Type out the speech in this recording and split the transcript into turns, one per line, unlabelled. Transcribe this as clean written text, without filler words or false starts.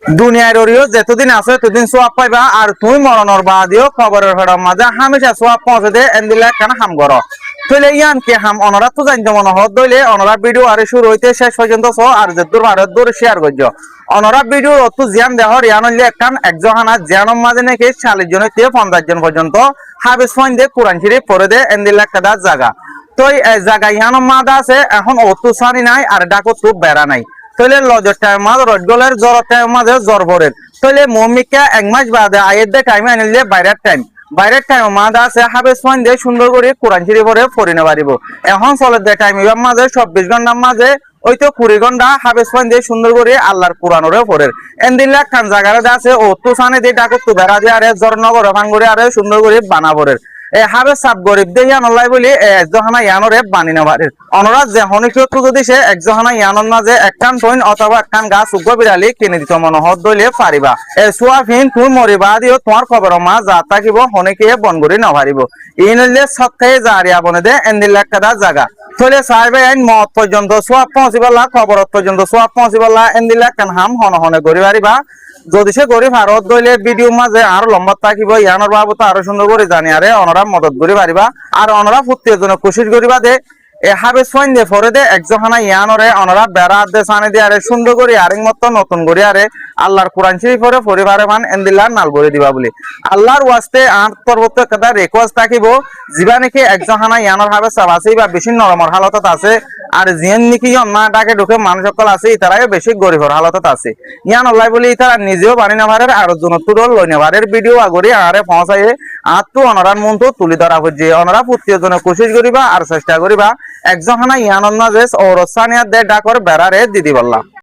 দুনিয়ার ওরিও যতদিন আছে ততদিন সোয়াব পাইবা আর তুমি মরণর বাদিও খবরের ফেরার মাঝে হামেশা সোয়াব পৌঁছে দে এন্দিলা কেন হাম করো তইলে ইয়ান কে হাম অনরা তো জানতে মনে হত দইলে অনরা ভিডিও আরে শুরু হইতে শেষ পর্যন্ত সো আর যদ্দুর ভারত দূর শেয়ার করছো অনরা ভিডিও অত জিয়ান দেহর ইয়ান হইলে একখান একজহানা জিয়ানম মাঝে নাকি 40 জন থেকে 50 জন পর্যন্ত হাফেজ পয়েন্ট দে কোরআন শরীফ পড়ে দে এন্দিলা কাদা জায়গা তো এই জায়গা ইয়ানম মাদা আছে এখন অত সানি নাই আর ডাকো তো বেড়া নাই তইলে লজর টাইম মাঝ রজগলের জ্বর টাইম মাঝে জ্বর ভরের তইলে মমিকা এক মাস বাদে আয়ের দে টাইমে আনিলে বাইরের টাইম মাদা আছে হাফেজ পয়েন্ট দিয়ে সুন্দর করে কোরআন শরীফ পড়ে পড়িনে পারিব এখন চলে দে টাইম এবার মাঝে 24 ঘন্টার মাঝে ওই তো 20 ঘন্টা হাফেজ পয়েন্ট দিয়ে সুন্দর করে আল্লাহর কোরআনরে পড়ের এন্দিল্লা খান জায়গাটা আছে ও তো সানে দিয়ে ডাকো তো বেড়া দিয়ে আরে জরনগর ভাঙ্গুরে আরে সুন্দর করে বানাবরের এ হাবে সাব গরিব দেয়া নলাই বলি একজহানা ইয়ানরে বানি না পারে অনরা যে হনিকত যদি সে একজহানা ইয়ানন না যে একখান পয়েন্ট অথবা একখান গাছ উগ্র বিড়ালি কিনে দিত মনে হদ দইলে পারিবা এ সুয়াফিন তুই মরিবা দিও তোমার খবর মা যা থাকিব হনিকে বন করি না পারিব ইনলে সত্তায় জারিয়া বনে দে এন্দিল্লা কাদা জায়গা তলে সাহেবে আইন মত পর্যন্ত সোয়াব পৌঁছিবালা খবর পর্যন্ত সোয়াব পৌঁছিবালা এন্দিল্লা কান হাম হন হনে করি পারিবা যদি সে গরিব ভারত দইলে ভিডিও মাঝে আরো লম্বা থাকিব ইয়ানোর বাবু তো আরো সুন্দর করে জানি আরে অনরা মদত করি পারিবা আর অনরা ফুটির জন্য কোশিশ করিবা দে এ হাবে সইন দে পরে দে একজহানা ইয়ানরে অনরা বেড়া দে সানে দিয়ে আরে সুন্দর করে আরেক মত নতুন করে আরে আল্লাহর কোরআন শরীফ পড়ে পরিবারে মান এন্দিল্লাহ নাল করে দিবা বলি আল্লাহর ওয়াস্তে আট পর্বত কাদা রিকোয়েস্ট থাকিব জিবা নাকি একজহানা ইয়ানর হাবে সাবাসি বা বেশি নরমর হালতত আছে আর জিয়ান নাকি না ডাকে ঢুকে মানুষ সকল আছে ইতারাই বেশি গরিবর হালতত আছে ইয়ান আল্লাহ বলি ইতারা নিজেও বানি না পারে আর জনতুর লই না পারে ভিডিও আগরি আরে পৌঁছায় আত্মু অনরার মন তো তুলি ধরা হচ্ছে অনরা প্রত্যেক জনে কোশিশ করিবা আর চেষ্টা করিবা একজহানা ইয়ানন নাজেস ও রসানিয়া দে ডাকর বেড়ারে দিদি বললাম।